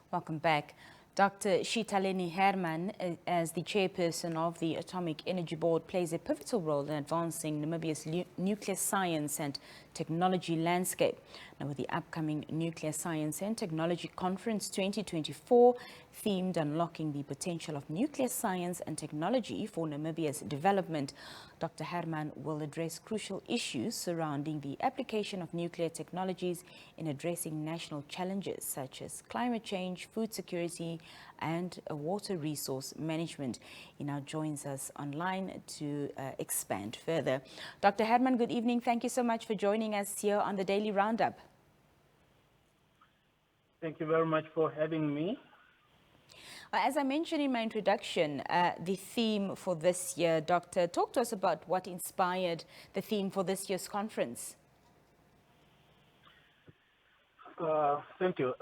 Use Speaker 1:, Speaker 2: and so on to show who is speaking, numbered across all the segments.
Speaker 1: Welcome back. Dr. Shitaleni Herman, as the chairperson of the Atomic Energy Board, plays a pivotal role in advancing Namibia's nuclear science and technology landscape. Now, with the upcoming Nuclear Science and Technology Conference 2024, themed Unlocking the Potential of Nuclear Science and Technology for Namibia's Development, Dr. Herman will address crucial issues surrounding the application of nuclear technologies in addressing national challenges such as climate change, food security, and water resource management. He now joins us online to expand further. Dr. Herman, good evening. Thank you so much for joining us here on the Daily Roundup.
Speaker 2: Thank you very much for having me.
Speaker 1: As I mentioned in my introduction, the theme for this year, Doctor, talk to us about what inspired the theme for this year's conference.
Speaker 2: Thank you.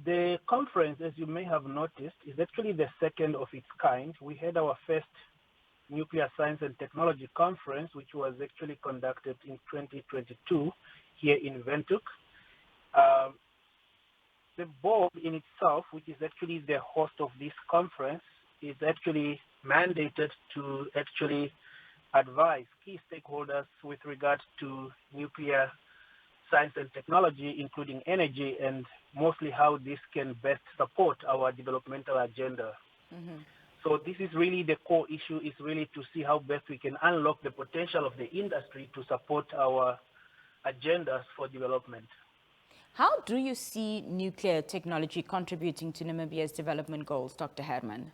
Speaker 2: The conference, as you may have noticed, is actually the second of its kind. We had our first Nuclear Science and Technology Conference, which was actually conducted in 2022 here in Windhoek. The board in itself, which is actually the host of this conference, is actually mandated to actually advise key stakeholders with regard to nuclear science and technology, including energy, and mostly how this can best support our developmental agenda. So this is really the core issue, is really to see how best we can unlock the potential of the industry to support our agendas for development.
Speaker 1: How do you see nuclear technology contributing to Namibia's development goals, Dr. Herman?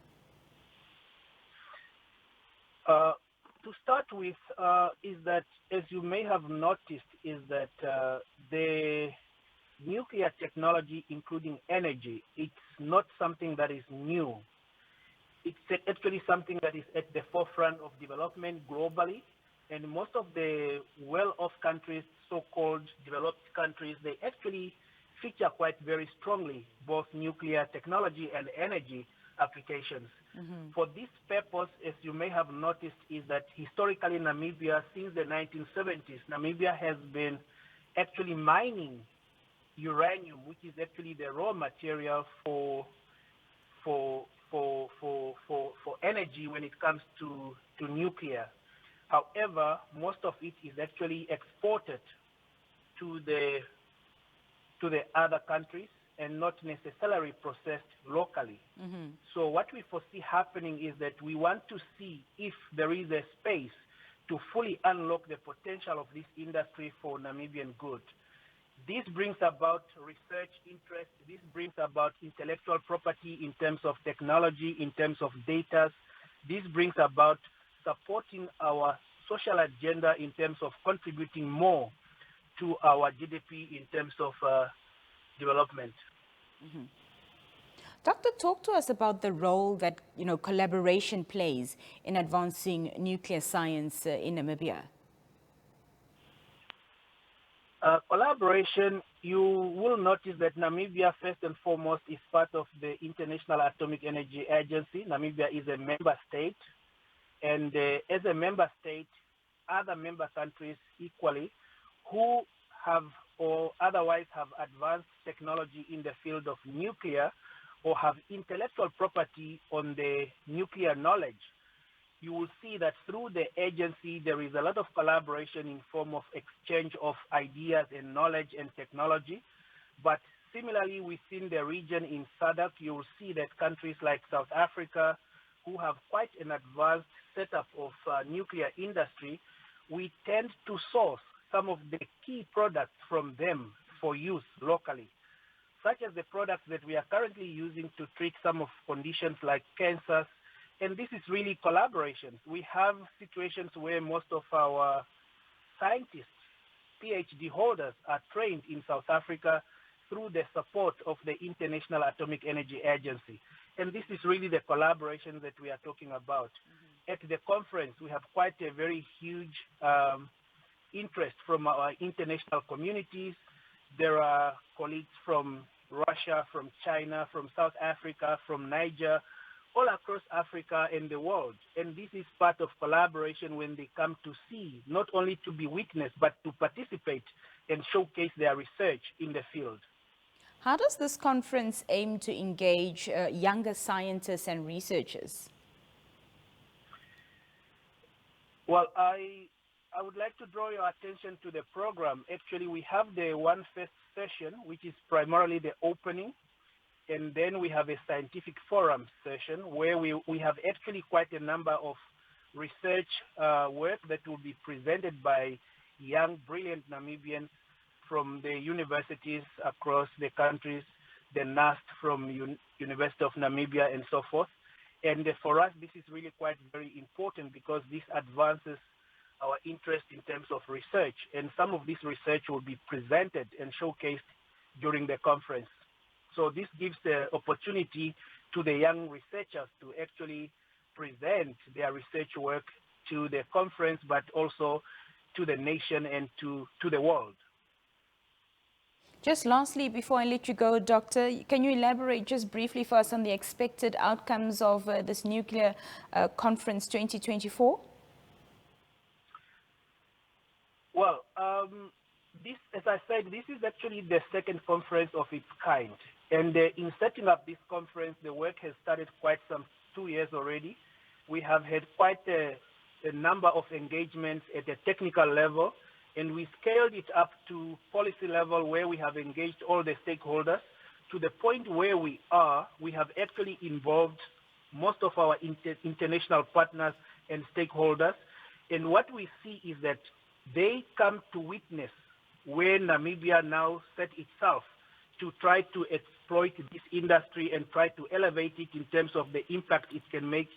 Speaker 2: To start with, is that, as you may have noticed, is that the nuclear technology, including energy, it's not something that is new. It's actually something that is at the forefront of development globally. And most of the well-off countries, so-called developed countries, they actually feature quite very strongly both nuclear technology and energy applications. For this purpose, as you may have noticed, is that historically Namibia, since the 1970s, Namibia has been actually mining uranium, which is actually the raw material for energy when it comes to nuclear. However, most of it is actually exported to the other countries and not necessarily processed locally. So what we foresee happening is that we want to see if there is a space to fully unlock the potential of this industry for Namibian good. This brings about research interest. This brings about intellectual property in terms of technology, in terms of data. This brings about supporting our social agenda in terms of contributing more to our GDP in terms of development.
Speaker 1: Doctor, talk to us about the role that collaboration plays in advancing nuclear science in Namibia.
Speaker 2: Collaboration, you will notice that Namibia, first and foremost, is part of the International Atomic Energy Agency. Namibia is a member state. And as a member state, other member countries equally who have or otherwise have advanced technology in the field of nuclear or have intellectual property on the nuclear knowledge, you will see that through the agency there is a lot of collaboration in form of exchange of ideas and knowledge and technology. But similarly within the region in SADC, you will see that countries like South Africa, who have quite an advanced setup of nuclear industry, we tend to source some of the key products from them for use locally, such as the products that we are currently using to treat some of conditions like cancers. And this is really collaboration. We have situations where most of our scientists, PhD holders, are trained in South Africa through the support of the International Atomic Energy Agency. And this is really the collaboration that we are talking about. At the conference, we have quite a very huge interest from our international communities. There are colleagues from Russia, from China, from South Africa, from Niger, all across Africa and the world. And this is part of collaboration when they come to see, not only to be witness, but to participate and showcase their research in the field.
Speaker 1: How does this conference aim to engage younger scientists and researchers?
Speaker 2: Well, I would like to draw your attention to the program. Actually, we have the one first session, which is primarily the opening, and then we have a scientific forum session where we have actually quite a number of research work that will be presented by young, brilliant Namibians from the universities across the countries, the NAST from University of Namibia and so forth. And for us, this is really quite very important because this advances our interest in terms of research. And some of this research will be presented and showcased during the conference. So this gives the opportunity to the young researchers to actually present their research work to the conference, but also to the nation and to the world.
Speaker 1: Just lastly, before I let you go, Doctor, can you elaborate just briefly for us on the expected outcomes of this nuclear conference 2024?
Speaker 2: Well, this, as I said, this is actually the second conference of its kind. And in setting up this conference, the work has started quite some 2 years already. We have had quite a number of engagements at a technical level, and we scaled it up to policy level where we have engaged all the stakeholders. To the point where we are, we have actually involved most of our international partners and stakeholders. And what we see is that they come to witness where Namibia now set itself to try to exploit this industry and try to elevate it in terms of the impact it can make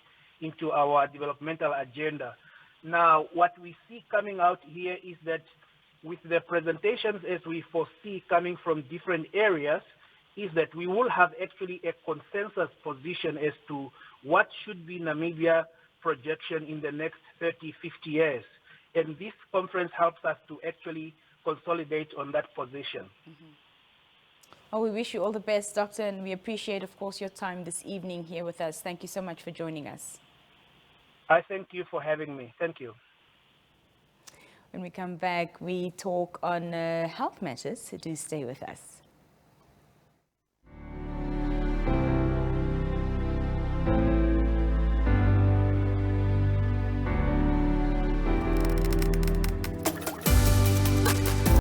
Speaker 2: into our developmental agenda. Now, what we see coming out here is that with the presentations as we foresee coming from different areas, is that we will have actually a consensus position as to what should be Namibia projection in the next 30, 50 years. And this conference helps us to actually consolidate on that position.
Speaker 1: Mm-hmm. Well, we wish you all the best, Doctor, and we appreciate, of course, your time this evening here with us. Thank you so much for joining us.
Speaker 2: I thank you for having me. Thank you.
Speaker 1: When we come back, we talk on health matters, so do stay with us.